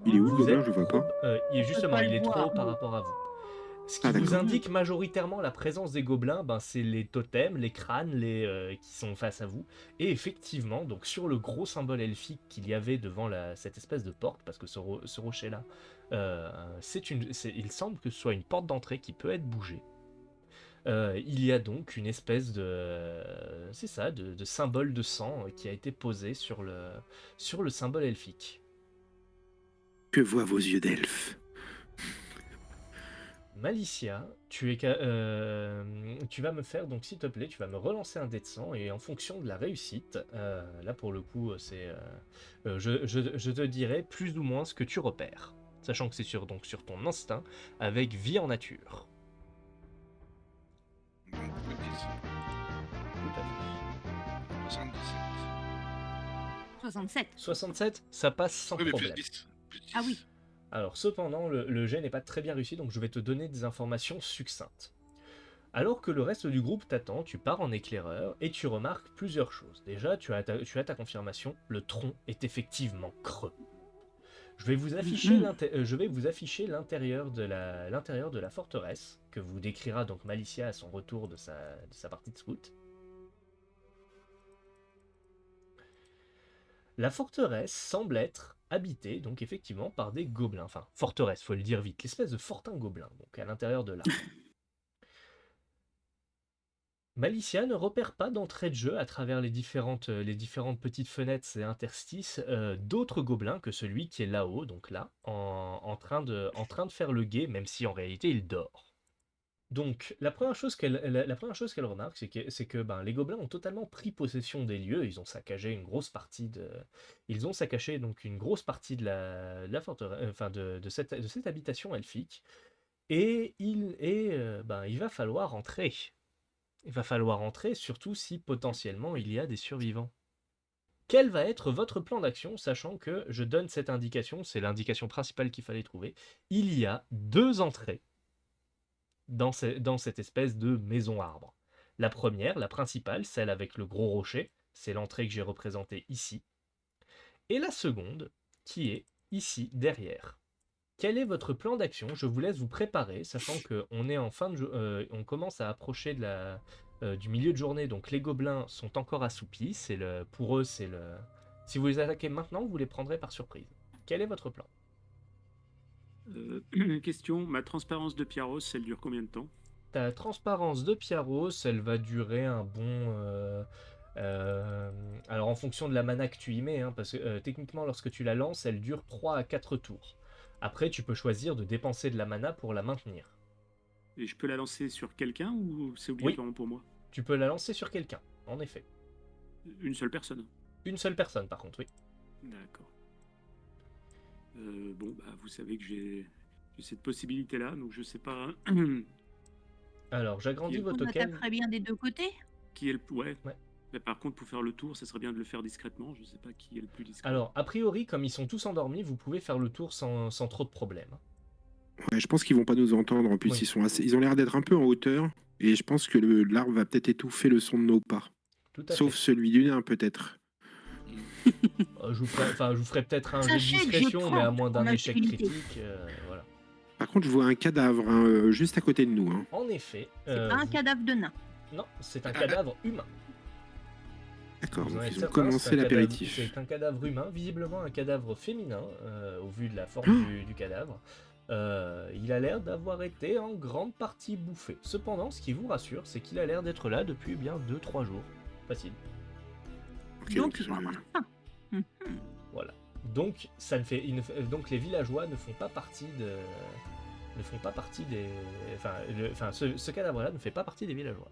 Il est où le Vous gobelin? êtes Je le vois pas. justement, pas il le est trop voir, haut par nous. rapport à vous. Ce qui Ah vous d'accord. indique majoritairement la présence des gobelins, ben, c'est les totems, les crânes, qui sont face à vous. Et effectivement, donc sur le gros symbole elfique qu'il y avait devant cette espèce de porte, parce que ce rocher-là, il semble que ce soit une porte d'entrée qui peut être bougée. Il y a donc une espèce c'est ça, de symbole de sang qui a été posé sur le symbole elfique. Que voient vos yeux d'elfe? Malicia, tu vas me faire, donc s'il te plaît, tu vas me relancer un dé de sang et en fonction de la réussite, là pour le coup, je te dirai plus ou moins ce que tu repères, sachant que c'est donc sur ton instinct avec vie en nature. Donc, petit, Tout à 77. 67. fait. 67, ça passe sans Oui, mais plus problème. 10. Plus 10. Ah oui. Alors cependant, le jet n'est pas très bien réussi, donc je vais te donner des informations succinctes. Alors que le reste du groupe t'attend, tu pars en éclaireur et tu remarques plusieurs choses. Déjà, tu as ta confirmation, le tronc est effectivement creux. Je vais vous afficher l'intérieur de la forteresse, que vous décrira donc Malicia à son retour de sa partie de scout. La forteresse semble être habitée, donc effectivement, par des gobelins. Enfin, forteresse, faut le dire vite, l'espèce de fortin gobelin, donc à l'intérieur de l'arbre. Malicia ne repère pas d'entrée de jeu à travers les différentes petites fenêtres et interstices d'autres gobelins que celui qui est là-haut, donc là, en train de faire le guet, même si en réalité il dort. Donc la première chose qu'elle remarque, c'est que ben, les gobelins ont totalement pris possession des lieux. Ils ont saccagé donc une grosse partie de la forteresse, enfin de cette habitation elfique. Et ben, il va falloir entrer. Il va falloir entrer, surtout si potentiellement il y a des survivants. Quel va être votre plan d'action, sachant que je donne cette indication, c'est l'indication principale qu'il fallait trouver. Il y a 2 entrées dans cette espèce de maison arbre. La première, la principale, celle avec le gros rocher, c'est l'entrée que j'ai représentée ici. Et la seconde, qui est ici, derrière. Quel est votre plan d'action? Je vous laisse vous préparer, sachant qu'on est en fin de on commence à approcher du milieu de journée, donc les gobelins sont encore assoupis. Pour eux, si vous les attaquez maintenant, vous les prendrez par surprise. Quel est votre plan? Question, ma transparence de Pierros, elle dure combien de temps? Ta transparence de Pierros, elle va durer un bon. Alors en fonction de la mana que tu y mets, hein, parce que techniquement, lorsque tu la lances, elle dure 3 à 4 tours. Après, tu peux choisir de dépenser de la mana pour la maintenir. Et je peux la lancer sur quelqu'un ou c'est Oui, obligatoirement pour moi? tu peux la lancer sur quelqu'un, en effet. Une seule personne? Une seule personne, par contre, oui. D'accord. Bon, bah, vous savez que j'ai cette possibilité-là, donc je sais pas Alors, j'agrandis vos On tokens. attaquerait bien des deux côtés. qui est le... Ouais. Ouais. Mais par contre, pour faire le tour, ça serait bien de le faire discrètement. Je sais pas qui est le plus discret. Alors, a priori, comme ils sont tous endormis, vous pouvez faire le tour sans trop de problèmes. Ouais, je pense qu'ils vont pas nous entendre. En plus, Oui. ils ont l'air d'être un peu en hauteur. Et je pense que l'arbre va peut-être étouffer le son de nos pas. Tout à Sauf fait. celui du nain, peut-être. Je vous ferai peut-être un jet de Sachez que j'ai discrétion, mais à 30 moins d'un en échec agilité. critique. Voilà. Par contre, je vois un cadavre juste à côté de nous. Hein. En effet. C'est pas un cadavre de nain. Non, c'est un cadavre humain. D'accord, Vous en donc êtes ils ont certain, commencé l'apéritif. C'est un cadavre humain, visiblement un cadavre féminin, au vu de la forme du cadavre. Il a l'air d'avoir été en grande partie bouffé. Cependant, ce qui vous rassure, c'est qu'il a l'air d'être là depuis bien 2-3 jours. Facile. Ok, Donc, il va avoir faim. Voilà. Donc, donc les villageois ne font pas partie des... ce cadavre-là ne fait pas partie des villageois.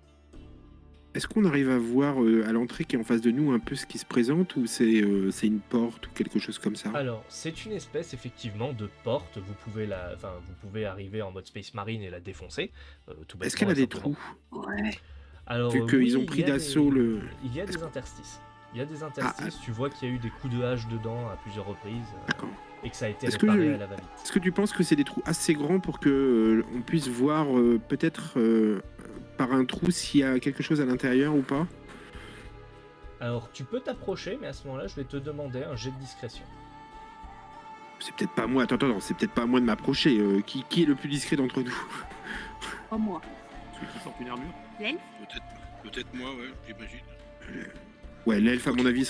Est-ce qu'on arrive à voir à l'entrée qui est en face de nous un peu ce qui se présente ou c'est une porte ou quelque chose comme ça? Alors, c'est une espèce effectivement de porte. Vous pouvez arriver en mode Space Marine et la défoncer. Tout Est-ce bêtement qu'elle a et des simplement. trous? Ouais. Alors, Vu qu'ils oui, ont pris d'assaut le... Il y a des interstices. Il y a des interstices. Tu vois qu'il y a eu des coups de hache dedans à plusieurs reprises. D'accord. Et que ça a été Est-ce que réparé à la va-vite. Est-ce que tu penses que c'est des trous assez grands pour que on puisse voir peut-être par un trou s'il y a quelque chose à l'intérieur ou pas? Alors, tu peux t'approcher, mais à ce moment-là, je vais te demander un jet de discrétion. C'est peut-être pas moi. Attends, c'est peut-être pas à moi de m'approcher. Qui est le plus discret d'entre nous? Pas moi. Celui qui porte une armure. L'elfe? Peut-être moi, ouais, j'imagine. Ouais, l'elfe, à mon avis,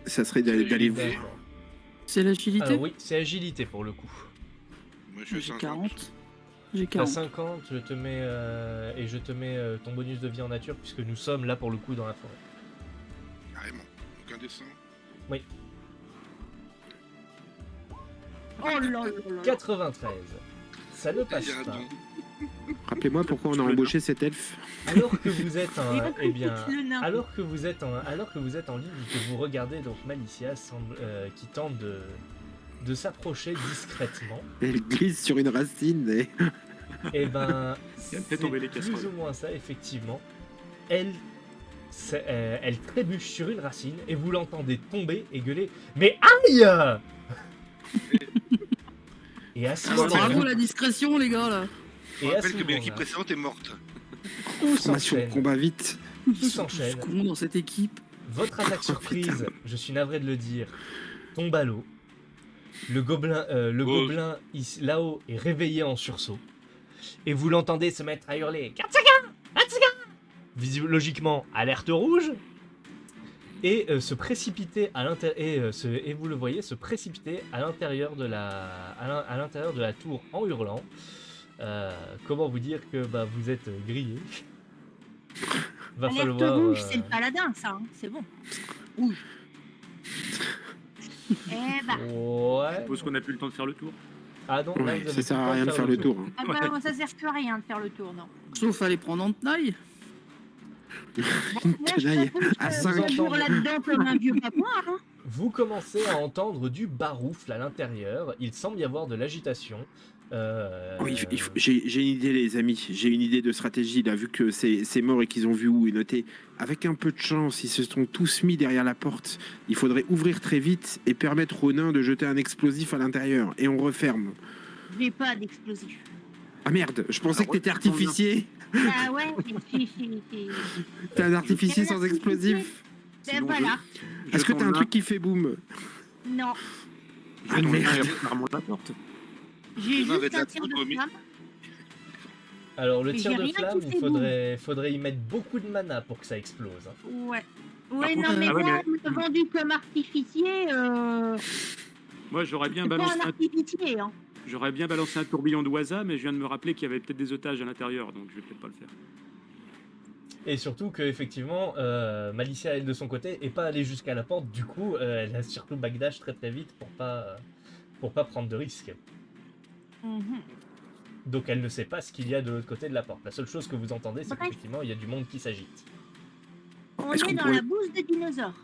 ça serait d'aller voir. D'accord. C'est l'agilité. Alors oui, c'est agilité pour le coup. Moi, je suis J'ai 50. 40. J'ai T'as 40. 50, je te mets et je te mets ton bonus de vie en nature puisque nous sommes là pour le coup dans la forêt. Carrément. Donc un dessin. Oh là là là. 93. Ça ne passe Il y a un pas. don. Rappelez-moi pourquoi on a embauché cet elfe. Alors que vous êtes un, Et eh bien, le nain. alors que vous êtes en ligne et que vous regardez donc Malicia qui tente de s'approcher discrètement, Elle glisse sur une racine. et ben Elle fait c'est tomber les plus casseroles. ou moins ça effectivement. Elle trébuche sur une racine et vous l'entendez tomber et gueuler mais aïe. Et à ce Ah, bravo moment-là, la discrétion, les gars, là. Je et à rappelle ce que l'équipe moment-là, précédente est morte. tout Formation de s'enchaîne. combat vite. Tout Tous s'enchaîne. cons dans cette équipe. Votre attaque surprise, je suis navré de le dire, tombe à l'eau. Le gobelin, là-haut est réveillé en sursaut. Et vous l'entendez se mettre à hurler Katsuga, Katsuga. Logiquement, alerte rouge. Et se précipiter à l'intérieur et vous le voyez se précipiter à l'intérieur de la tour en hurlant. Comment vous dire que vous êtes grillé. Va Alerte falloir. rouge, c'est le paladin, ça. Hein. C'est bon. Rouge. Eh bah. Ouais. Je suppose qu'on a plus le temps de faire le tour. Ah non, là, Ouais, vous avez ça sert plus à rien de faire le tour. Ah bah, ça sert plus à rien de faire le tour, non. Sauf à les prendre en tenaille. Une Moi, je tenaille t'avoue que à je 5. cours là-dedans comme un vieux papouin. Hein. Vous commencez à entendre du baroufle à l'intérieur. Il semble y avoir de l'agitation. J'ai une idée, les amis. J'ai une idée de stratégie. Là, vu que c'est mort et qu'ils ont vu où est noté, avec un peu de chance, ils se sont tous mis derrière la porte. Il faudrait ouvrir très vite et permettre aux nains de jeter un explosif à l'intérieur. Et on referme. J'ai pas d'explosif. Ah merde, je pensais que t'étais artificier. Ah ouais, si. T'es un artificier sans explosif. Ben Sinon, voilà. Est-ce que t'as un truc qui fait boum? Non. Ah, merde. Remonte la porte. J'ai Demain va juste être un la tir faute au de mi- flamme. Alors, le Mais tir j'ai de rien flamme, qui il fait faudrait y mettre beaucoup de mana pour que ça explose. Hein. Ouais. Par Ouais, contre, non, mais ah ouais, moi, mais- on m'a vendu comme artificier. Moi, j'aurais bien C'est pas balancé un artificier, hein. J'aurais bien balancé un tourbillon d'oisa, mais je viens de me rappeler qu'il y avait peut-être des otages à l'intérieur, donc je vais peut-être pas le faire. Et surtout que effectivement, Malicia, elle de son côté, est pas allée jusqu'à la porte. Du coup, elle a surtout backdash très très vite pour pas prendre de risques. Mhm. Donc elle ne sait pas ce qu'il y a de l'autre côté de la porte. La seule chose que vous entendez, c'est Bref. qu'effectivement, il y a du monde qui s'agite. On Est-ce est qu'on dans pourrait- la bouse des dinosaures.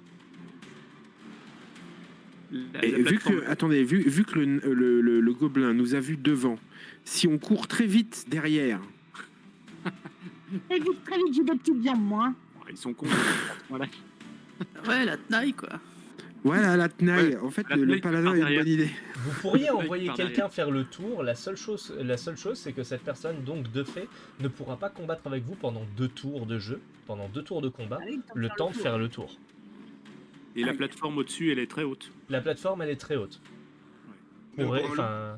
Et vu que le gobelin nous a vus devant, si on court très vite derrière, Très vite, j'ai des petites jambes, moi. Ils sont cons. Voilà. Ouais, la tenaille, quoi. voilà la tenaille. Ouais, En fait, la le tenaille paladin par a une derrière. bonne idée. Vous pourriez Oui, envoyer par quelqu'un derrière. faire le tour. La seule chose, c'est que cette personne, donc de fait, ne pourra pas combattre avec vous pendant 2 tours de jeu, pendant 2 tours de combat, le temps de faire le tour. Et la plateforme au-dessus, elle est très haute. La plateforme, elle est très haute. Mais Pour- encore Enfin,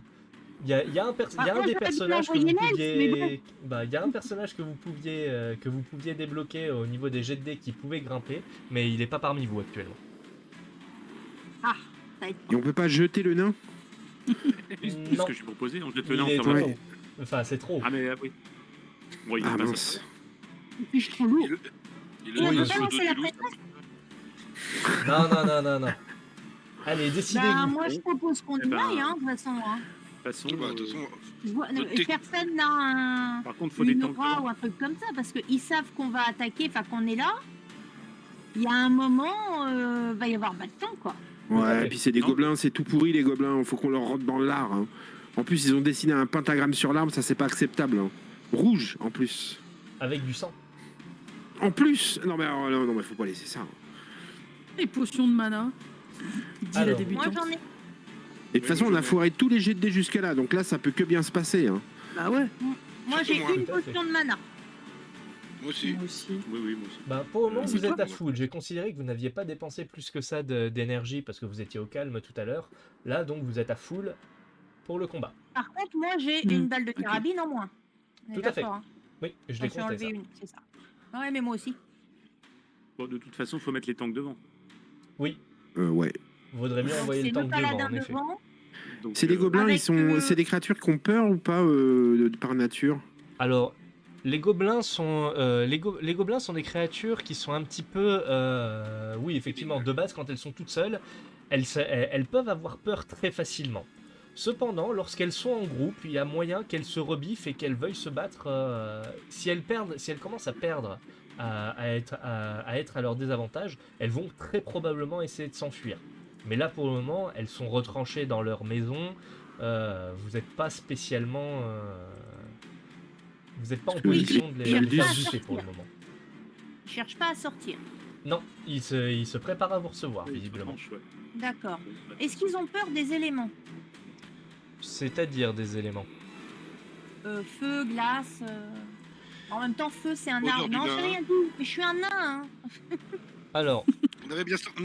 il y a un moi, des j'aurais dû personnages que l'envoyer vous l'elfe, pouviez, mais il y a un personnage que vous pouviez débloquer au niveau des jets de dés qui pouvait grimper, mais il est pas parmi vous actuellement. Ah, ça va être... Et on peut pas jeter le nain? C'est Non. ce que j'ai proposé, on jette Il le nain en est fermant la trop. porte. Enfin, c'est trop. Ah, mais oui. Oui, Ah il passe. mince. Je suis trop lourd. Il Et on est peut sur pas le lancer dos la du loup. Non. Allez, décidez-vous. Bah, moi, je propose qu'on Eh y ben, aille, hein, de toute façon. Hein. De toute façon, Bah, de toute façon, Je vois, notre tec- personne n'a un... par contre, faut des une temps. aura ou un truc comme ça, parce qu'ils savent qu'on va attaquer, enfin qu'on est là. Il y a un moment, va y avoir pas de temps, quoi. Ouais, et puis c'est des Non. gobelins, c'est tout pourri les gobelins, faut qu'on leur rentre dans l'art. Hein. En plus, ils ont dessiné un pentagramme sur l'arme, ça c'est pas acceptable. Hein. Rouge en plus. Avec du sang. En plus non mais faut pas laisser ça. Les potions de mana. Dit la Alors. Moi, débutante. j'en ai... Et de toute façon, on a foiré tous les jets de dés jusqu'à là, donc là ça peut que bien se passer. Hein. Bah ouais. Moi, j'ai Surtout moi. une Tout à fait. potion de mana. Moi aussi. Moi aussi. Oui, oui, moi aussi. Bah, pour le moment, C'est vous êtes toi à full. J'ai considéré que vous n'aviez pas dépensé plus que ça d'énergie parce que vous étiez au calme tout à l'heure. Là, donc, vous êtes à full pour le combat. Par contre, moi, j'ai Hmm, une balle de ok. carabine en moins. On est Tout à fait. d'accord, hein. Oui, je J'en l'ai suis compté enlevé ça. une, c'est ça. Ouais, mais moi aussi. Bon, de toute façon, faut mettre les tanks devant. Oui, Ouais. vaudrait mieux Donc, envoyer c'est le le tank devant, paladin en effet. devant. Donc, C'est des gobelins, Avec ils sont, le- c'est des créatures qui ont peur ou pas par nature? Alors, les gobelins sont, les gobelins sont des créatures qui sont un petit peu, oui, effectivement, de base, quand elles sont toutes seules, elles peuvent avoir peur très facilement. Cependant, lorsqu'elles sont en groupe, il y a moyen qu'elles se rebiffent et qu'elles veuillent se battre. Si elles commencent à perdre, à être à leur désavantage, elles vont très probablement essayer de s'enfuir. Mais là, pour le moment, elles sont retranchées dans leur maison. Vous n'êtes pas spécialement. Vous n'êtes pas en Parce que position de les les Aldus- faire bouffer pour le moment. Je cherche pas à sortir. Non, ils se préparent à vous recevoir, oui, visiblement. tranche, ouais. D'accord. Bon, Est-ce qu'ils ont peur des éléments? C'est-à-dire des éléments. Feu, glace. En même temps, feu, c'est un Odeur arbre. du Non, nain. j'ai rien dit. Mais je suis un nain. Hein. Alors, On avait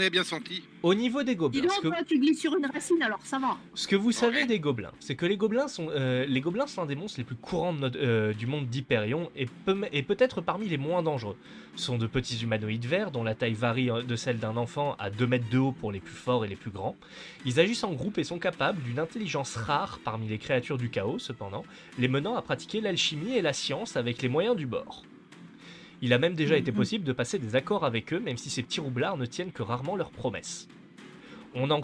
bien senti. au niveau des Dis gobelins, donc, toi, tu glisses sur une racine, alors ça va. ce que vous savez Ouais. des gobelins, c'est que les gobelins sont un des monstres les plus courants du monde d'Hyperion et peut-être parmi les moins dangereux. Ce sont de petits humanoïdes verts dont la taille varie de celle d'un enfant à 2 mètres de haut pour les plus forts et les plus grands. Ils agissent en groupe et sont capables d'une intelligence rare parmi les créatures du chaos, cependant, les menant à pratiquer l'alchimie et la science avec les moyens du bord. Il a même déjà été possible de passer des accords avec eux, même si ces petits roublards ne tiennent que rarement leurs promesses. On en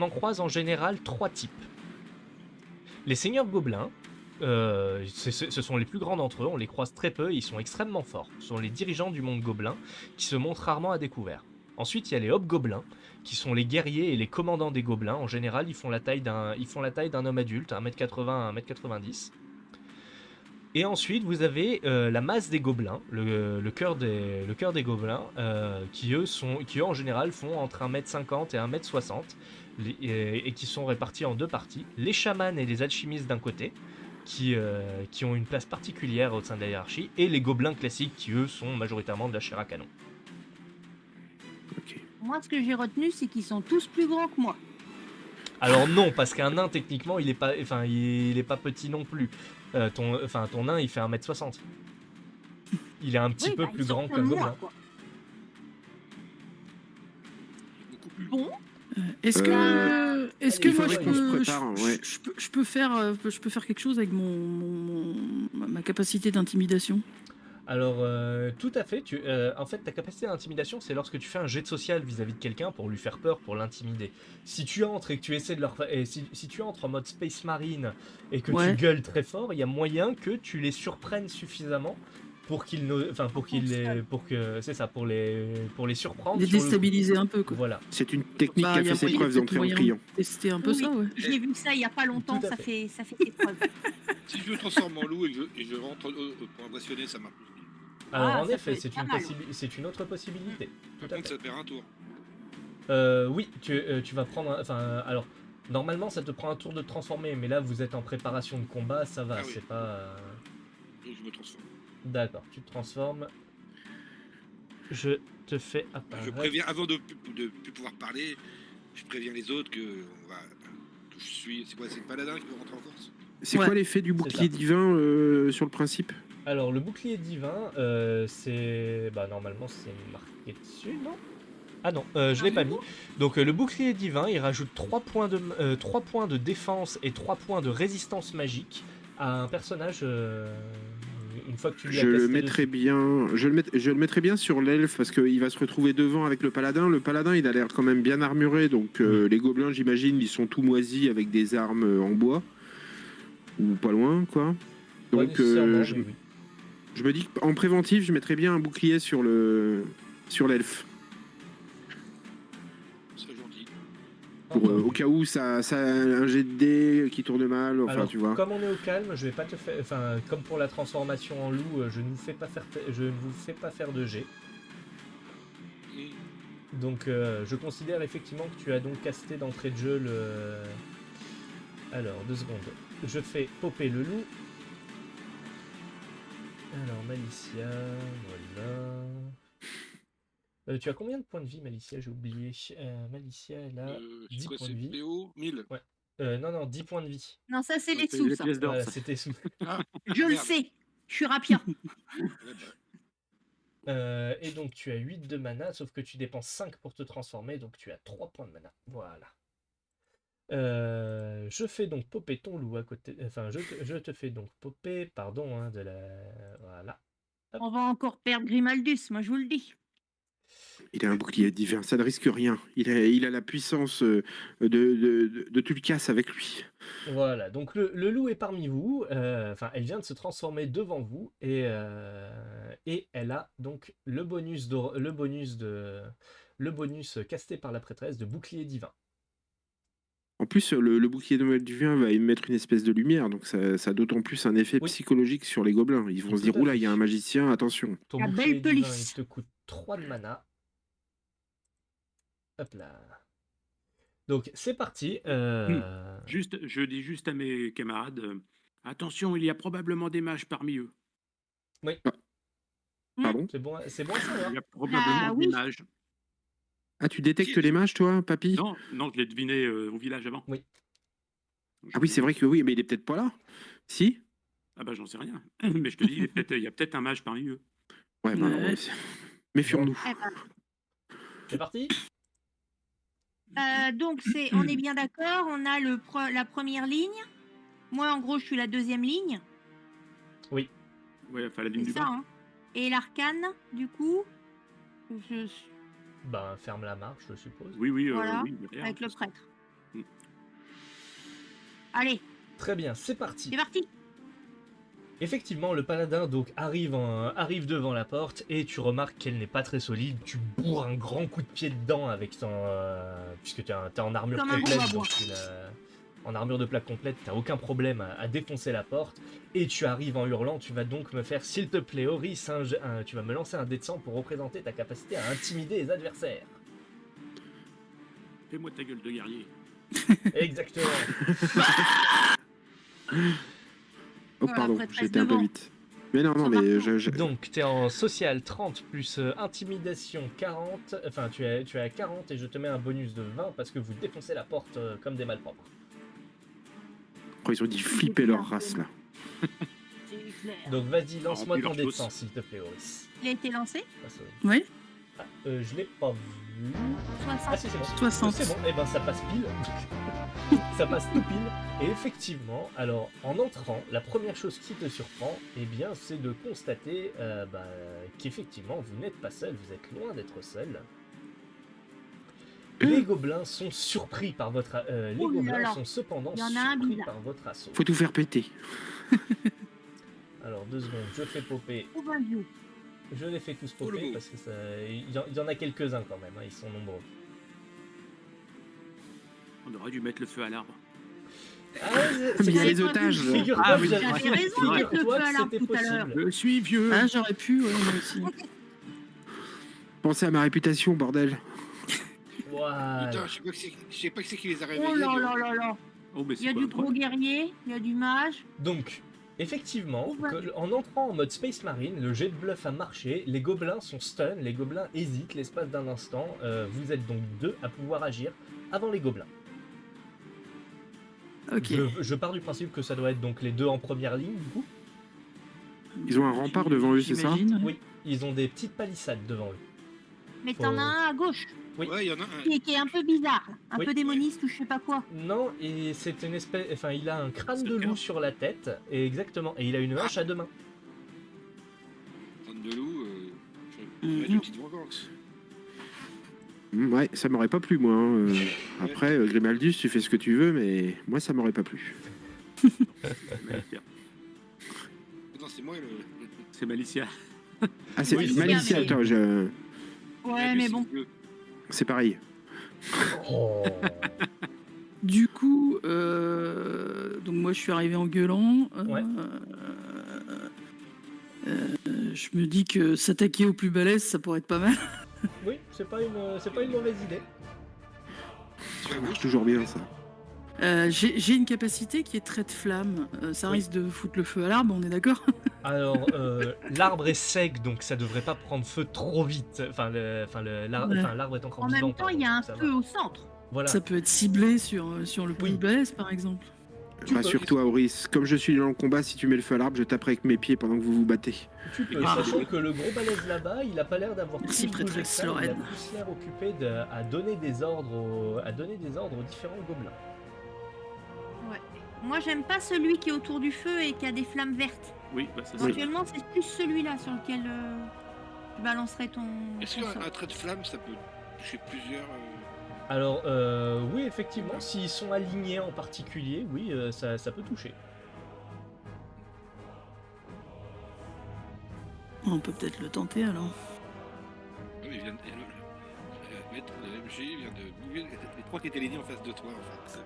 croise en général 3 types. Les seigneurs gobelins, ce sont les plus grands d'entre eux, on les croise très peu et ils sont extrêmement forts. Ce sont les dirigeants du monde gobelin qui se montrent rarement à découvert. Ensuite, il y a les hobgoblins, qui sont les guerriers et les commandants des gobelins. En général, ils font la taille d'un homme adulte, 1m80 à 1m90. Et ensuite, vous avez la masse des gobelins, le cœur des gobelins, qui eux en général font entre 1m50 et 1m60, et qui sont répartis en 2 parties. Les chamans et les alchimistes d'un côté, qui ont une place particulière au sein de la hiérarchie, et les gobelins classiques, qui eux sont majoritairement de la chair à canon. Ok. Moi, ce que j'ai retenu, c'est qu'ils sont tous plus grands que moi. Alors non, parce qu'un nain, techniquement, il est pas petit non plus. Ton nain, il fait 1m60. Il est un petit Oui, peu bah, plus ils sont grand comme qu'un moi, gobelin. quoi. Beaucoup plus. Bon, Est-ce que, est-ce que il moi faudrait je qu'on se peux, prépare, ouais. je peux faire quelque chose avec ma capacité d'intimidation? Alors, tout à fait. En fait, ta capacité d'intimidation, c'est lorsque tu fais un jet de social vis-à-vis de quelqu'un pour lui faire peur, pour l'intimider. Si tu entres et que tu essaies de si tu entres en mode Space Marine et que Ouais. tu gueules très fort, il y a moyen que tu les surprennes suffisamment pour qu'ils c'est ça, pour les surprendre. Les sur le coup. déstabiliser un peu, quoi. Voilà. C'est une technique qui a y fait ses moyen- preuves peut-être d'entrer en moyen criant. de tester un peu oui, ça, ouais. j'ai vu ça il y a pas longtemps, Tout à ça fait. fait ses preuves. Si je me transforme en loup et je rentre pour impressionner, ça marche. Alors, Ah, en ça effet, peut être pas mal. c'est une autre possibilité. Tout Par à contre, fait. ça perd un tour. Oui, tu vas prendre. Alors, normalement, ça te prend un tour de te transformer, mais là, vous êtes en préparation de combat, ça va. Ah oui. C'est pas. Donc je me transforme. D'accord, tu te transformes. Je te fais apparaître. Je préviens, avant de plus pouvoir parler, je préviens les autres que je suis. C'est quoi, c'est le paladin qui peut rentrer en force? C'est Ouais. quoi l'effet du bouclier ça. divin sur le principe? Alors, le bouclier divin, c'est. Bah, normalement, c'est marqué dessus, non? Ah non, je l'ai pas mis. Donc, le bouclier divin, il rajoute 3 points de défense et 3 points de résistance magique à un personnage. Une fois que tu lui as Je le casté mettrais dessus. bien. Je le mettrais bien sur l'elfe parce qu'il va se retrouver devant avec le paladin. Le paladin, il a l'air quand même bien armuré. Donc les gobelins, j'imagine, ils sont tout moisis avec des armes en bois ou pas loin, quoi. Pas Donc nécessairement, je mais oui. me dis qu'en préventif, je mettrais bien un bouclier sur l'elfe Ce serait gentil. pour au cas où ça un jet de dés qui tourne mal. Enfin, Alors, tu vois. comme on est au calme, je vais pas te faire. Enfin, comme pour la transformation en loup, je ne vous fais pas faire de jet. Et Donc, je considère effectivement que tu as donc casté d'entrée de jeu le. Alors, 2 secondes. Je fais popper le loup. Alors, Malicia, voilà. Tu as combien de points de vie, Malicia? J'ai oublié. Malicia, elle a C'est 10 quoi, points c'est de vie. PO 1000. Non, 10 points de vie. Non, ça, c'est les C'est sous, les ça. pièces d'or, Voilà, ça. c'était sous. Ah, Je le merde. sais. Je suis rapia. Ouais, bah, Et donc, tu as 8 de mana, sauf que tu dépenses 5 pour te transformer, donc tu as 3 points de mana. Voilà. Je fais donc popper ton loup à côté. Enfin, je te fais donc popper, pardon, hein, de la. Voilà. On va encore perdre Grimaldus, moi, je vous le dis. Il a un bouclier divin, ça ne risque rien. Il a la puissance de Tulkas avec lui. Voilà, donc le loup est parmi vous. Enfin, elle vient de se transformer devant vous et elle a donc le bonus casté par la prêtresse de bouclier divin. En plus, le bouclier de Noël divin va émettre une espèce de lumière, donc ça a d'autant plus un effet Oui. psychologique sur les gobelins. Ils vont Tout se dire, à oula, fait. il y a un magicien, attention. Ton La bouclier belle divin, police. il te coûte 3 de mana. Hop là. Donc c'est parti. Je dis juste à mes camarades, attention, il y a probablement des mages parmi eux. Pardon? C'est bon à savoir. Il y a probablement oui. des mages. Ah, tu détectes les mages, toi, papy? Non, je l'ai deviné au village avant. Oui. Ah oui, c'est vrai que oui, mais il est peut-être pas là. Si? Ah bah j'en sais rien. Mais je te dis, il y a peut-être un mage parmi eux. Ouais, bah, Ouais. méfions-nous. Eh ben, C'est parti. donc, on est bien d'accord. On a la première ligne. Moi, en gros, je suis la deuxième ligne. Ouais, enfin la ligne C'est du ça, bas. hein. Et l'arcane, du coup, Ben ferme la marche, je suppose. Oui, Voilà, oui. derrière. avec le prêtre. Mm. Allez, Très bien, c'est parti. c'est parti. Effectivement, le paladin donc arrive devant la porte et tu remarques qu'elle n'est pas très solide. Tu bourres un grand coup de pied dedans avec ton puisque t'es en armure Comme un complète, gros donc en armure de plaque complète, t'as aucun problème à défoncer la porte. Et tu arrives en hurlant. Tu vas donc me faire, s'il te plaît, Horis, tu vas me lancer un dé de 100 pour représenter ta capacité à intimider les adversaires. Fais-moi ta gueule de guerrier. Exactement. Oh, Voilà, pardon, prêtresse j'étais un peu devant. vite. Mais non, Sur mais partout. Donc, tu es en social 30 plus intimidation 40. Enfin, tu es à 40 et je te mets un bonus de 20 parce que vous défoncez la porte comme des malpropres. Oh, ils ont dit flipper leur race, là. C'est clair. Donc, vas-y, lance-moi remplit ton leur dé de sauce. 100, s'il te plaît, Horis. Il a été lancé. Passe au- Oui, Ah, je l'ai pas vu. 60. Ah, si, c'est bon. 60. C'est bon, et ben ça passe pile. Ça passe tout pile. Et effectivement, alors, en entrant, la première chose qui te surprend, eh bien, c'est de constater qu'effectivement, vous n'êtes pas seul, vous êtes loin d'être seul. Les gobelins sont surpris par votre... les Oh là gobelins là. sont cependant Il y en a un surpris bizarre. par votre assaut. Faut tout faire péter. Alors, 2 secondes, je fais popper. Oh ben Dieu. Je les fais tous Oh, le popper beau. parce que il y en a quelques-uns quand même, hein, ils sont nombreux. On aurait dû mettre le feu à l'arbre. Ah, Mais il y a J'avais les pas otages, vu. là. Figure-toi Ah que oui, j'avais- j'avais raison de mettre le figure-toi feu à que l'arbre c'était tout à l'heure. possible. Je suis vieux. Ah, j'aurais pu, ouais, moi aussi. Pensez à ma réputation, bordel. Voilà. Putain, je sais pas que c'est qui les a réveillés. Oh là mais- là là là. Oh, mais Il y a c'est quoi du un gros problème guerrier, il y a du mage. Donc, effectivement, Oh, bah. en entrant en mode Space Marine, le jet de bluff a marché, les gobelins sont stun, les gobelins hésitent l'espace d'un instant, vous êtes donc 2 à pouvoir agir avant les gobelins. Ok. Je pars du principe que ça doit être donc les 2 en première ligne, du coup. Ils ont un rempart devant eux, c'est ça? J'imagine, ouais. Oui, ils ont des petites palissades devant eux. Mais t'en Faut- as un à gauche, Oui. Ouais, il y en a un. qui est un peu bizarre, un Oui. peu démoniste ou je sais pas quoi. Non, et c'est une espèce... Enfin, il a un crâne C'est de le loup cœur. sur la tête, et exactement, et il a une hache à 2 mains. Crâne de loup, je Mhm. vais une petite vengeance. Ouais, ça m'aurait pas plu, moi. Hein. Après, Grimaldus, tu fais ce que tu veux, mais moi, ça m'aurait pas plu. Malicia. Non, c'est moi le. C'est Malicia. Ah, c'est Oui, c'est Malicia, bien, mais- attends, Ouais, mais bon. c'est pareil. Oh. Du coup, donc moi je suis arrivé en gueulant. Ouais. Je me dis que s'attaquer au plus balèze, ça pourrait être pas mal. Oui, c'est pas une mauvaise idée. Sur la Ça marche gauche, toujours bien, ça. J'ai une capacité qui est trait de flamme. Ça Oui. risque de foutre le feu à l'arbre, on est d'accord? Alors, l'arbre est sec, donc ça devrait pas prendre feu trop vite. Ouais. L'arbre est encore En vivant, même temps, pardon, il y a un donc ça va. feu au centre. Voilà. Ça peut être ciblé sur le plus Oui. balèze, par exemple. Tu peux- Rassure-toi, Auris, comme je suis dans le combat, si tu mets le feu à l'arbre, je taperai avec mes pieds pendant que vous vous battez. Tu peux, Ah. sachant que le gros balèze là-bas, il a pas l'air d'avoir Merci, plus bougé que prêtresse ça, il a Lorraine. plus l'air occupé à donner des ordres aux différents gobelins. Ouais. Moi, j'aime pas celui qui est autour du feu et qui a des flammes vertes. Oui, bah ça Oui. Actuellement, c'est plus celui-là sur lequel tu balancerais ton. Est-ce ton sort. qu'un trait de flamme, ça peut toucher plusieurs Alors, oui, effectivement, s'ils sont alignés en particulier, oui, ça peut toucher. On peut peut-être le tenter alors. Oui, il vient de... Le maître de l'MG vient de bouger les trois qui étaient alignés en face de toi, en fait.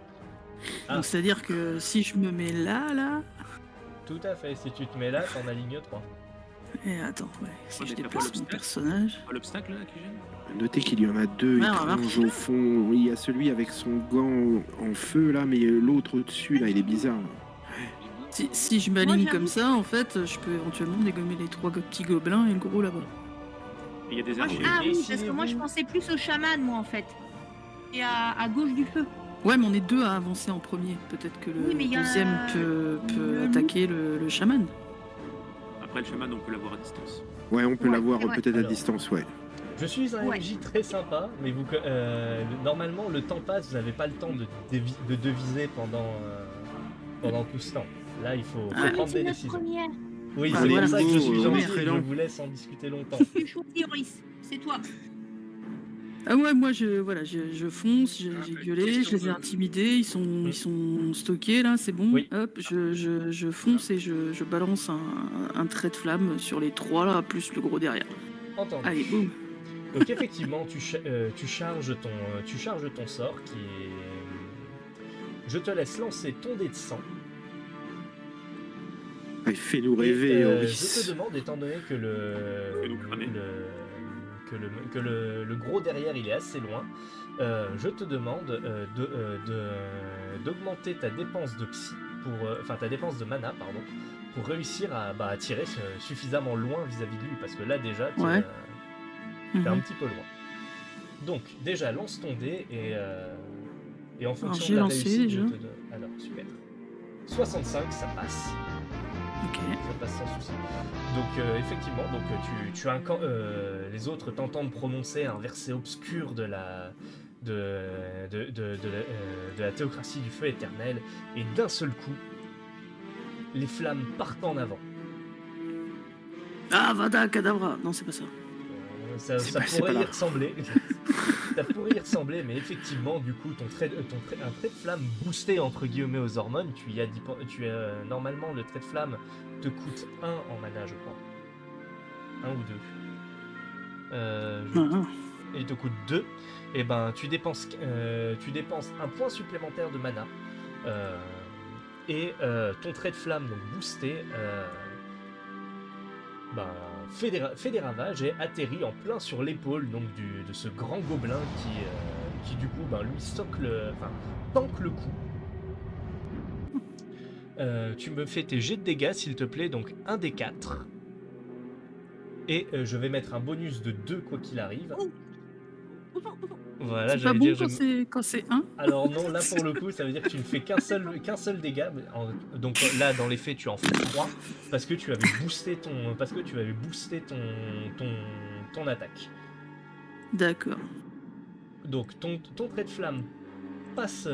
Ah. Donc c'est-à-dire que si je me mets là, Tout à fait, si tu te mets là, t'en alignes 3. et attends, ouais, si Ouais, je mais t'as pas déplace mon l'obstacle. personnage. Pas l'obstacle là qui gêne? Notez qu'il y en a deux Ouais, étranges remarque. au fond. Il y a celui avec son gant en feu là, mais l'autre au-dessus là, il est bizarre. Si je m'aligne j'avoue- comme ça, en fait, je peux éventuellement dégommer les trois petits gobelins et le gros là-bas. Et il y a des Moi, archers. ah Et oui, si parce que les moi, je roues- pensais plus au chaman, moi, en fait. Et à gauche du feu. Ouais, mais on est deux à avancer en premier. Peut-être que le Oui, mais il y a deuxième peut le loup. attaquer le chaman. Après le chaman, on peut l'avoir à distance. Ouais, on peut Ouais, l'avoir c'est vrai. peut-être à Alors. distance, ouais. Je suis un Ouais. MJ très sympa, mais normalement, le temps passe, vous n'avez pas le temps de deviser pendant tout ce temps. Là, il faut Ah, prendre c'est des notre décisions. première. Oui, Ah, c'est voilà. pour ça que je suis Oh, gentil très et je lent. vous laisse en discuter longtemps. Tu choisis, Horis. C'est toi. Ah ouais, moi je fonce, j'ai Ah, gueulé, question je les ai de- intimidés, ils sont stockés là, c'est bon. Oui. Hop, je fonce et je balance un trait de flamme sur les trois là, plus le gros derrière. Entendu. Allez, boum. Donc effectivement, tu charges ton sort qui est... Je te laisse lancer ton dé de sang. Ah, Fais-nous Et, rêver, je te Auris. demande, étant donné que Fais-nous cramer. le gros derrière il est assez loin, je te demande d'augmenter ta dépense de psy ta dépense de mana, pardon, pour réussir à tirer suffisamment loin vis-à-vis de lui, parce que là déjà t'es Ouais. t'es un Mhm. petit peu loin. Donc déjà lance ton dé et en fonction j'ai de la lancé, réussite, déjà. je te donne. Alors super. 65, ça passe. Ok. Ça passe sans souci. Donc effectivement, tu as les autres t'entendent prononcer un verset obscur de la théocratie du feu éternel, et d'un seul coup, les flammes partent en avant. Ah, Vada Kadavra. Non, c'est pas ça. Ça c'est pourrait pas y là. ressembler. Ça pourrait y ressembler, mais effectivement, du coup, un trait de flamme boosté entre guillemets aux hormones, normalement le trait de flamme te coûte 1 en mana, je crois. 1 ou 2. Ah, Et il te coûte 2. Et ben tu dépenses un point supplémentaire de mana. Et ton trait de flamme, donc boosté, fait des ravages et atterrit en plein sur l'épaule donc de ce grand gobelin qui du coup lui tanque le coup. Tu me fais tes jets de dégâts s'il te plaît, donc 1 des 4. Et je vais mettre un bonus de 2 quoi qu'il arrive. Voilà, c'est pas j'allais bon dire, quand c'est 1. alors non, là pour le coup, ça veut dire que tu ne fais qu'un seul dégât. Donc là, dans les faits, tu en fais 3 parce que tu avais boosté ton attaque. D'accord. Donc ton trait de flamme passe,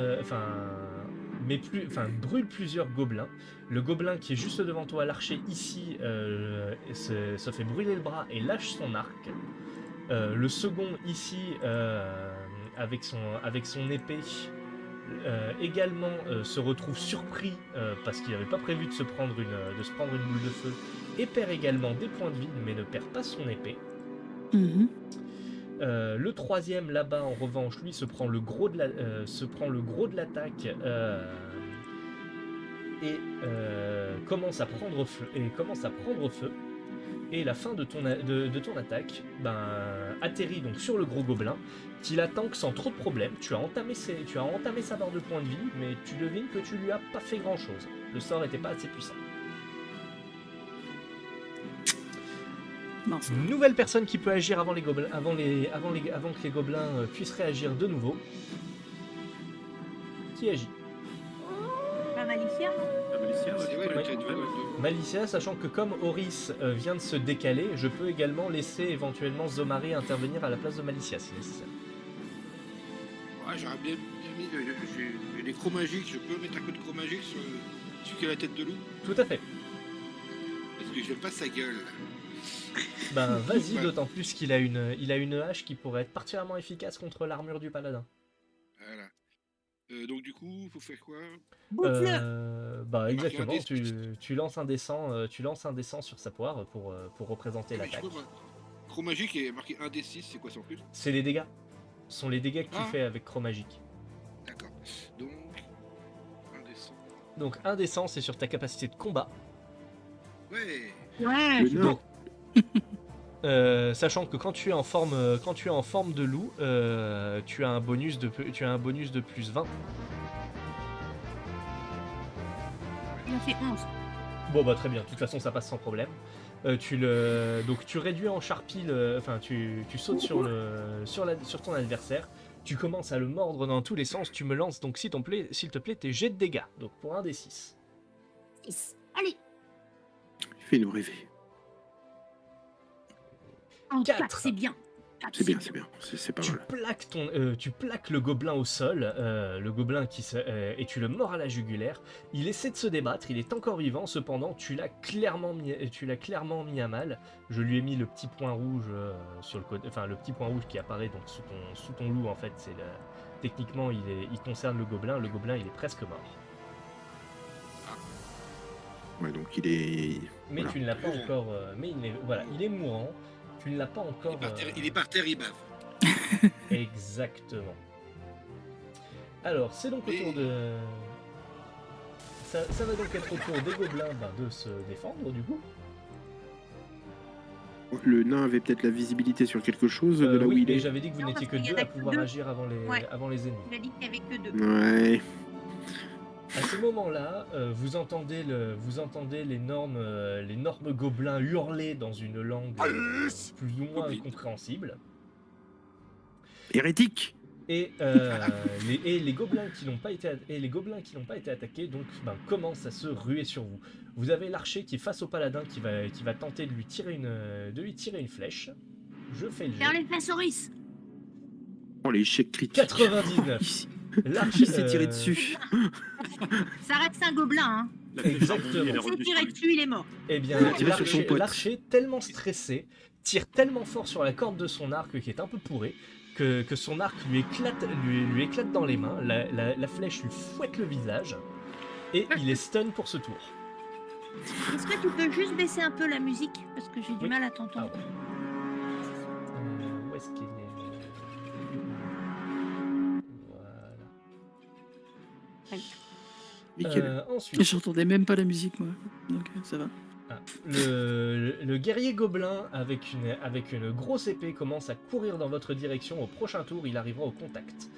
brûle plusieurs gobelins. Le gobelin qui est juste devant toi, l'archer ici, se fait brûler le bras et lâche son arc. Le second ici, avec son épée, également se retrouve surpris parce qu'il n'avait pas prévu de se prendre une boule de feu, et perd également des points de vie mais ne perd pas son épée. Mhm. Le troisième là-bas en revanche, lui se prend le gros de l'attaque et commence à prendre feu. et la fin de ton attaque atterrit donc sur le gros gobelin qui la tank sans trop de problèmes. Tu as entamé sa barre de points de vie, mais tu devines que tu lui as pas fait grand chose. Le sort n'était pas assez puissant. Mince. Nouvelle personne qui peut agir avant que les gobelins puissent réagir de nouveau. Qui agit? Pas Malicia, non? Ah, Malicia, ouais. C'est ouais, le Ouais. trait du de- Malicia, sachant que comme Horis vient de se décaler, je peux également laisser éventuellement Zomari intervenir à la place de Malicia si nécessaire. Ouais, j'aurais bien mis. J'ai des crocs magiques, je peux mettre un coup de croc magique sur celui qui a la tête de loup. Tout à fait. Parce que j'aime pas sa gueule. Ben vas-y, Ouais. d'autant plus qu'il a une hache qui pourrait être particulièrement efficace contre l'armure du paladin. Voilà. Donc du coup, faut faire quoi? Bouffe-le. Bah Il marque exactement, un dé, tu lances un dessin sur sa poire pour représenter Mais je l'attaque. sais pas, moi. Croc magique est marqué 1d6, c'est quoi ça en plus? C'est les dégâts. Ce sont les dégâts que tu Ah. fais avec Chromagique. D'accord. Donc, 1d100. Donc un des 100, c'est sur ta capacité de combat. Ouais. Ouais. Le nain. Sachant que quand tu es en forme de loup, tu as un bonus de plus 20. Il a fait 11. Bon bah très bien, de toute façon ça passe sans problème. Donc tu réduis en charpie, tu sautes sur ton adversaire, tu commences à le mordre dans tous les sens, tu me lances donc s'il te plaît tes jets de dégâts, donc pour un des 6. Yes. Allez. Fais-nous rêver. En 4. 4, c'est bien. 4, C'est bien, c'est bien. C'est pas mal. Tu plaques le gobelin au sol, et tu le mords à la jugulaire. Il essaie de se débattre, il est encore vivant, cependant tu l'as clairement mis à mal. Je lui ai mis le petit point rouge sur le côté, enfin le petit point rouge qui apparaît donc sous ton loup en fait. Techniquement il concerne le gobelin il est presque mort. Ouais, donc il est. Mais Voilà. tu ne l'as pas encore. Il est mourant. Tu ne l'as pas encore. Il est par terre, il bave. Exactement. Alors, c'est donc au Et- tour de. Ça va donc être au tour des gobelins de se défendre, du coup. Le nain avait peut-être la visibilité sur quelque chose de là où Oui, il mais est. j'avais dit que vous Non, n'étiez parce que qu'il y en deux a à que pouvoir deux. agir avant Ouais. les ennemis. Il a dit qu'il n'y avait que 2. Ouais. À ce moment-là, vous entendez l'énorme gobelin hurler dans une langue plus ou moins incompréhensible. Hérétique. Et les gobelins qui n'ont pas été attaqués donc commencent à se ruer sur vous. Vous avez l'archer qui est face au paladin qui va tenter de lui tirer une flèche. Je fais le Faire jet. les Fessoris. Oh, l'échec critique. 99. L'archer Il s'est tiré dessus. Ça reste un gobelin, hein. La flèche Exactement. rebondit, elle est C'est revenue sur tiré lui. dessus, il est mort. Eh bien, Il a tiré sur son pote. l'archer, tellement stressé, tire tellement fort sur la corde de son arc qui est un peu pourré, que son arc lui éclate dans les mains, la flèche lui fouette le visage, et il est stun pour ce tour. Est-ce que tu peux juste baisser un peu la musique? Parce que j'ai du Oui. mal à t'entendre. Où est-ce qu'il est Voilà. Nickel. Ensuite, J'entendais même pas la musique, moi. Donc ça va. le guerrier gobelin avec une grosse épée commence à courir dans votre direction. Au prochain tour, il arrivera au contact.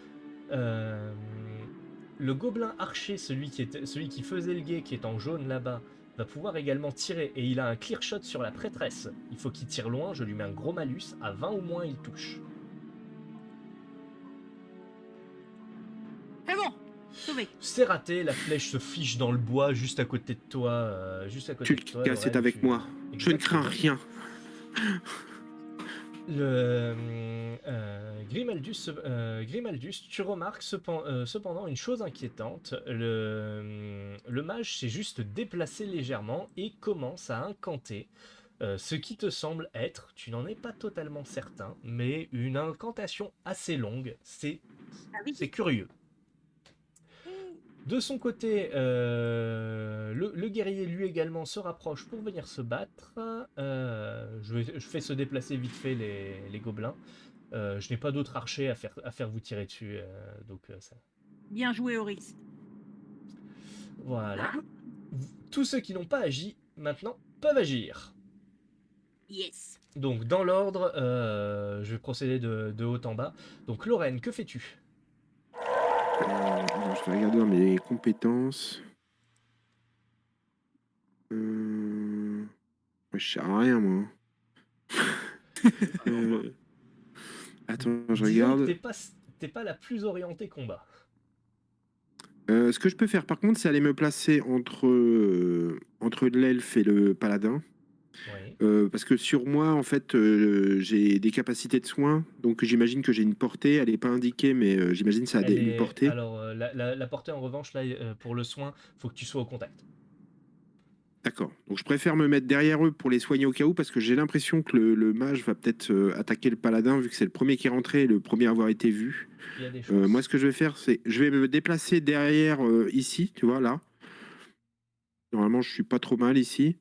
Le gobelin archer, celui qui faisait le guet, qui est en jaune là-bas, va pouvoir également tirer, et il a un clear shot sur la prêtresse. Il faut qu'il tire loin, je lui mets un gros malus, à 20 ou moins il touche. C'est bon. Sauvé. C'est raté, la flèche se fiche dans le bois juste à côté de toi. Tu le casses, c'est avec moi. Je ne crains rien. Grimaldus, tu remarques cependant une chose inquiétante. Le mage s'est juste déplacé légèrement et commence à incanter. Ce qui te semble être, tu n'en es pas totalement certain, mais une incantation assez longue. C'est Ah oui. curieux. De son côté, le guerrier lui également se rapproche pour venir se battre. Je fais se déplacer vite fait les gobelins. Je n'ai pas d'autres archers à faire vous tirer dessus. Ça. Bien joué, Horis. Voilà. Tous ceux qui n'ont pas agi maintenant peuvent agir. Yes. Donc, dans l'ordre, je vais procéder de haut en bas. Donc, Lorraine, que fais-tu? Alors, je vais regarder dans mes compétences. Je sers à rien, moi. Euh, Attends, je Disons que regarde. t'es pas la plus orientée combat. Ce que je peux faire, par contre, c'est aller me placer entre l'elfe et le paladin. Oui. Parce que sur moi, en fait, j'ai des capacités de soins. Donc, j'imagine que j'ai une portée. Elle n'est pas indiquée, mais j'imagine que ça a une portée. Alors, la portée, en revanche, là, pour le soin, faut que tu sois au contact. D'accord. Donc, je préfère me mettre derrière eux pour les soigner au cas où, parce que j'ai l'impression que le mage va peut-être attaquer le paladin, vu que c'est le premier qui est rentré et le premier à avoir été vu. Il y a des chances. Moi, ce que je vais faire, c'est je vais me déplacer derrière ici, tu vois, là. Normalement, je suis pas trop mal ici.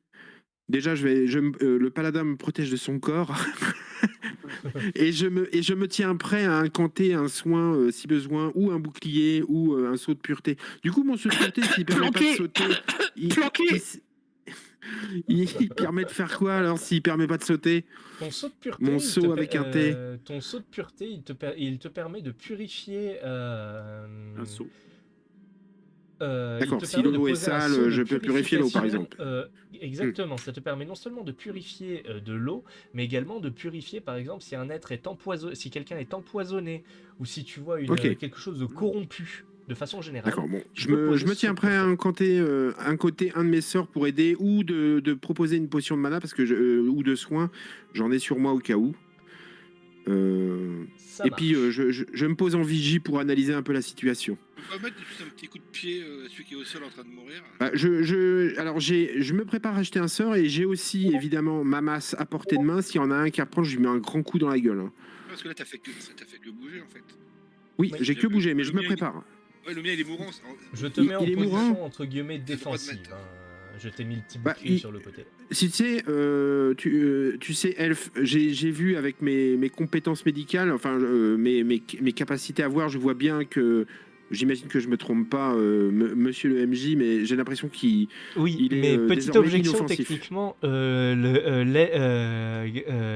Déjà, le paladin me protège de son corps et je me tiens prêt à incanter un soin si besoin, ou un bouclier, ou un saut de pureté. Du coup, mon saut de pureté, s'il permet pas de sauter, il permet de faire quoi alors s'il permet pas de sauter? Ton saut de pureté, Mon saut avec un T. ton saut de pureté, il te permet de purifier. Un saut. D'accord, il te si permet de l'eau est poser un sale, sceau de je peux purifier l'eau, par purification, exemple. exactement, ça te permet non seulement de purifier de l'eau, mais également de purifier, par exemple, si un être est empoisonné, si quelqu'un est empoisonné, ou si tu vois Ok. quelque chose de corrompu, de façon générale. D'accord, bon. tu Je peux me poser ce tiens saut de prêt à pureté. incanter un de mes sorts pour aider, ou de proposer une potion de mana, parce que ou de soin. J'en ai sur moi au cas où. Ça Et puis, marche. je me pose en vigie pour analyser un peu la situation. On peut pas mettre juste un petit coup de pied à celui qui est au sol en train de mourir. Bah, alors, je me prépare à acheter un sort, et j'ai aussi, évidemment, ma masse à portée de main. S'il y en a un qui approche, je lui mets un grand coup dans la gueule, hein. Parce que là, t'as fait que bouger en fait. Oui, Oui. j'ai que bougé, mais je me mien, prépare. Ouais, le mien il est mourant. Je te Il- mets en il est position, mourant entre guillemets, T'as le droit de défensive. mettre. Je t'ai mis le petit Bah, bouclier sur le côté. Si tu sais, tu sais, Elf, j'ai vu avec mes compétences médicales, enfin mes capacités à voir, je vois bien que, j'imagine que je me trompe pas, monsieur le MJ, mais j'ai l'impression qu'il Oui, il est mais petite désormais objection inoffensif. techniquement,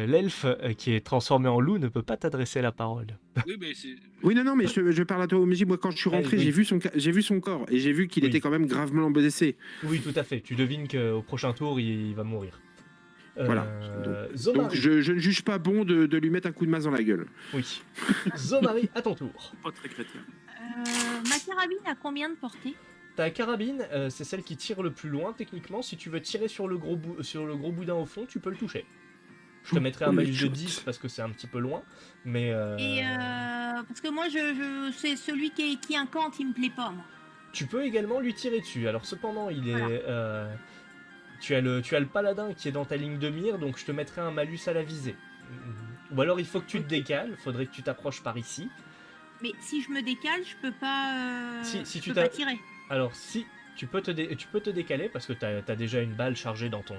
l'elfe qui est transformé en loup ne peut pas t'adresser la parole. Oui, mais c'est. Oui, non, mais je parle à toi, MJ. Moi, quand je suis rentré, oui. j'ai vu son corps et j'ai vu qu'il Oui. était quand même gravement blessé. Oui, tout à fait. Tu devines qu'au prochain tour, il va mourir. Voilà. Donc, Zomari. je ne juge pas bon de lui mettre un coup de masse dans la gueule. Oui. Zomari, à ton tour. Pas très chrétien. Ma carabine a combien de portée? Ta carabine, c'est celle qui tire le plus loin techniquement. Si tu veux tirer sur le gros boudin au fond, tu peux le toucher. Je te mettrai un Oh, le malus de shot. 10 parce que c'est un petit peu loin. Mais. Et parce que moi, c'est celui qui incante, il me plaît pas, moi. Tu peux également lui tirer dessus. Alors cependant, il Voilà. est. Tu as le paladin qui est dans ta ligne de mire, donc je te mettrai un malus à la visée. Ou alors il faut que tu te décales, faudrait que tu t'approches par ici. Mais si je me décale, je peux pas. Si je tu peux t'as- pas tirer. Alors si tu peux te décaler parce que t'as déjà une balle chargée dans ton.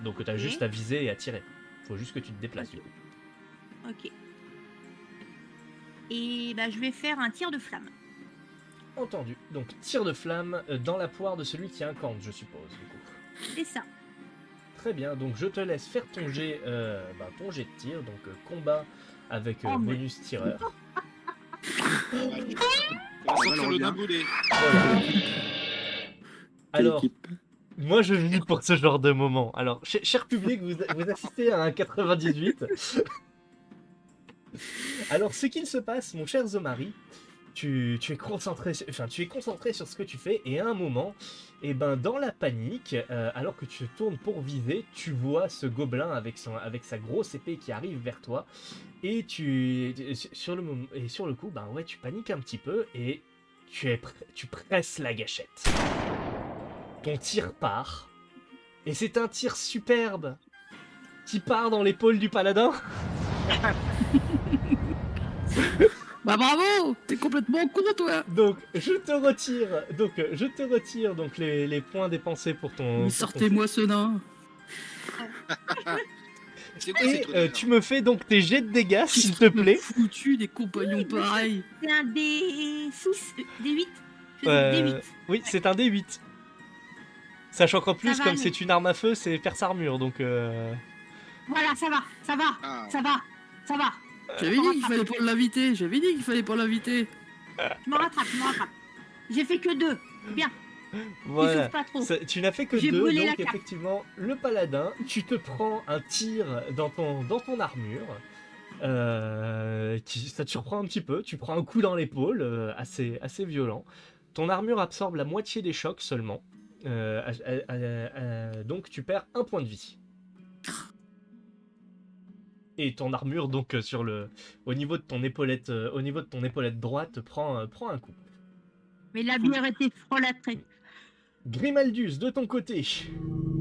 Donc t'as Ok. juste à viser et à tirer. Faut juste que tu te déplaces du coup. Ok. Et bah, je vais faire un tir de flamme. Entendu. Donc tir de flamme dans la poire de celui qui incante, je suppose, du coup. C'est ça. Très bien, donc je te laisse faire ton jet de tir, donc combat avec Oh, mais- bonus tireur. On va sortir le revient. naboulet. Voilà. Alors, Équipe. moi je vis pour ce genre de moment. Alors, cher public, vous assistez à un 98. Alors, ce qu'il se passe, mon cher Zomari, tu es concentré sur ce que tu fais, et à un moment, dans la panique, alors que tu te tournes pour viser, tu vois ce gobelin avec sa grosse épée qui arrive vers toi, et sur le coup, tu paniques un petit peu, et tu presses la gâchette. Ton tir part, et c'est un tir superbe qui part dans l'épaule du paladin. Bah bravo, t'es complètement con toi. Donc je te retire les points dépensés pour ton. Mais sortez-moi ce nain. C'est quoi Et ces trucs tu me fais donc tes jets de dégâts, s'il te plaît. Foutu des compagnons pareils. C'est un D6, D8. Euh, Oui, c'est un D8. Sachant qu'en plus, va comme aller. c'est une arme à feu, c'est perce armure, donc Voilà, ça va, ça va, Ah, ça va, ça va. J'avais dit qu'il fallait pas l'inviter. J'avais dit qu'il fallait pas l'inviter. Je me rattrape, je me rattrape. J'ai fait que 2. Bien, il Voilà. souffle pas trop. Tu n'as fait que J'ai 2, brûlé la donc carte. effectivement, le paladin, tu te prends un tir dans ton armure. Ça te surprend un petit peu, tu prends un coup dans l'épaule, assez violent. Ton armure absorbe la moitié des chocs seulement. Donc tu perds 1 point de vie. Et ton armure, donc, au niveau de ton épaulette droite, prend un coup. Mais la bière était frôlatrée. Grimaldus, de ton côté,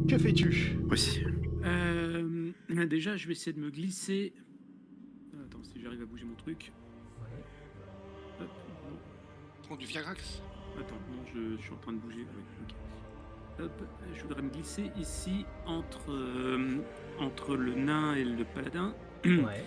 que fais-tu? Aussi. Déjà, je vais essayer de me glisser. Attends, si j'arrive à bouger mon truc. Hop, non. prends du Fiagrax. Attends, non, je suis en train de bouger. Ouais, ok. Hop, je voudrais me glisser ici entre le nain et le paladin. Ouais.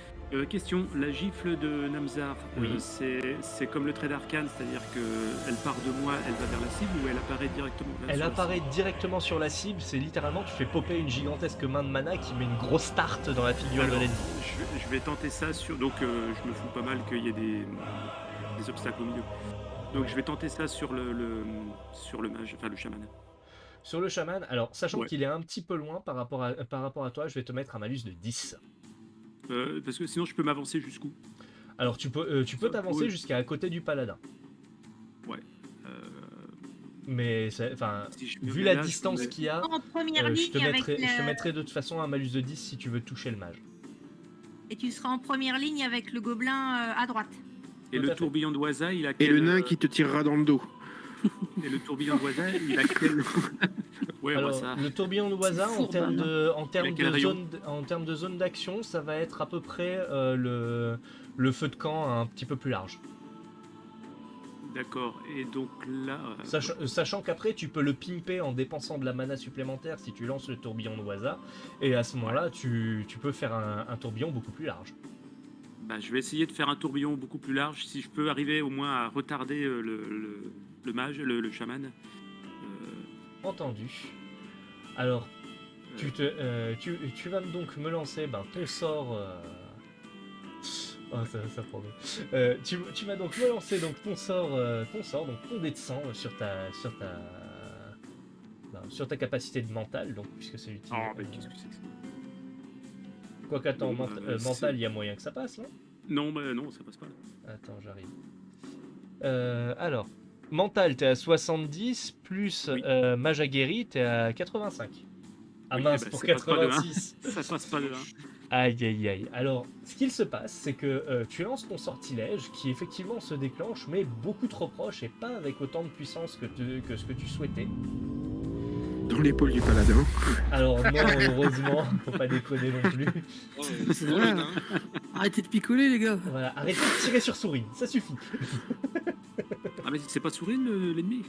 Question, la gifle de Namzar, Oui. c'est comme le trait d'arcane, c'est-à-dire qu'elle part de moi, elle va vers la cible ou elle apparaît directement là, Elle sur la apparaît directement sur la cible, c'est littéralement, tu fais popper une gigantesque main de mana qui met une grosse tarte dans la figure Alors, de l'ennemi. je vais tenter ça sur. Donc, je me fous pas mal qu'il y ait des obstacles au milieu. Donc, je vais tenter ça sur le mage, enfin le chaman. Sur le chaman, alors, sachant Ouais. qu'il est un petit peu loin par rapport à toi, je vais te mettre un malus de 10. Parce que sinon, je peux m'avancer jusqu'où? Alors, tu peux Ça, t'avancer oui. jusqu'à côté du paladin. Ouais. Mais, enfin, Si je me vu mets la là, je distance me- qu'il y a, En première je ligne te avec mettrai de toute façon un malus de 10 si tu veux toucher le mage. Et tu seras en première ligne avec le gobelin à droite. Et Tout à le fait. tourbillon de Waza, il a Et quel... le nain qui te tirera dans le dos. Et le tourbillon de Waza, il a quel... Ouais, Alors, ça. le tourbillon de Waza, C'est en fourbe, termes hein. quel rayon de zone d'action, ça va être à peu près le feu de camp un petit peu plus large. D'accord. Et donc là... Sachant qu'après, tu peux le pimper en dépensant de la mana supplémentaire si tu lances le tourbillon de Waza. Et à ce moment-là, tu peux faire un tourbillon beaucoup plus large. Bah, je vais essayer de faire un tourbillon beaucoup plus large, si je peux arriver au moins à retarder le mage, le chaman. Entendu. Alors, tu vas donc me lancer ton sort... Oh, ça promet. Tu vas donc me lancer donc ton sort, donc ton dé de sang sur ta capacité de mental, donc puisque c'est utile. Oh, mais qu'est-ce que c'est que ça? Quoique, attends, Bon, mental, il y a moyen que ça passe, non? Non, bah, non, ça passe pas. Là. Attends, j'arrive. Alors, mental, t'es à 70, plus Oui. mage aguerri, t'es à 85. Ah Oui, mince, eh ben, pour ça passe pas de 86. Ça passe pas de 1. Aïe aïe aïe. Alors, ce qu'il se passe, c'est que tu lances ton sortilège qui effectivement se déclenche, mais beaucoup trop proche et pas avec autant de puissance que ce que tu souhaitais. Dans l'épaule du paladin. Alors non, heureusement, faut pas déconner non plus. Oh, C'est pour vrai. le nain. Arrêtez de picoler, les gars. Voilà, arrêtez de tirer sur Sourine, ça suffit. Ah, mais c'est pas Sourine l'ennemi?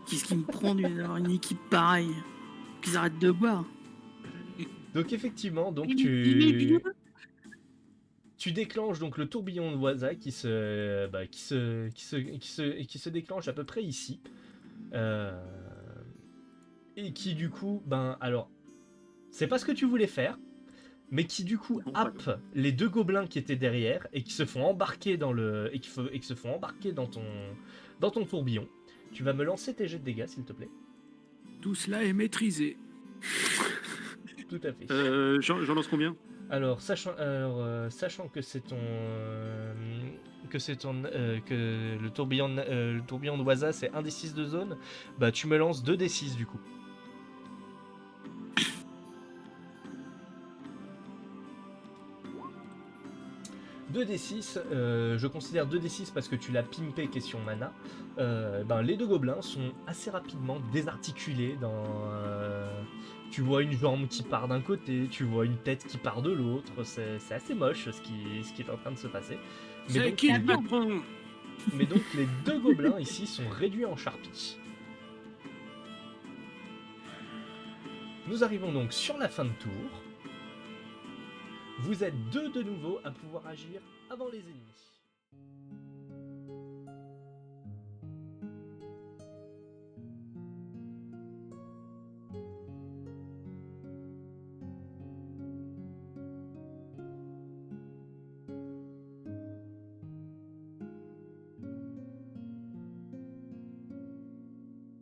Qu'est-ce qui me prend d'avoir une équipe pareille? Qu'ils arrêtent de boire. Donc effectivement, donc Il est vieux. tu déclenches donc le tourbillon de Waza qui se déclenche à peu près ici. Et qui du coup, alors, c'est pas ce que tu voulais faire, mais qui du coup Non, happe les deux gobelins qui étaient derrière et qui se font embarquer dans ton tourbillon. Tu vas me lancer tes jets de dégâts, s'il te plaît. Tout cela est maîtrisé. Tout à fait. J'en lance combien? Alors, sachant que que le tourbillon de Waza c'est 1d6 de zone, bah tu me lances 2d6 du coup. Je considère 2d6 parce que tu l'as pimpé question mana. Les deux gobelins sont assez rapidement désarticulés tu vois une jambe qui part d'un côté, tu vois une tête qui part de l'autre, c'est assez moche ce qui est en train de se passer. C'est donc, qui le patron? mais donc les deux gobelins ici sont réduits en charpie. Nous arrivons donc sur la fin de tour. Vous êtes deux de nouveau à pouvoir agir avant les ennemis.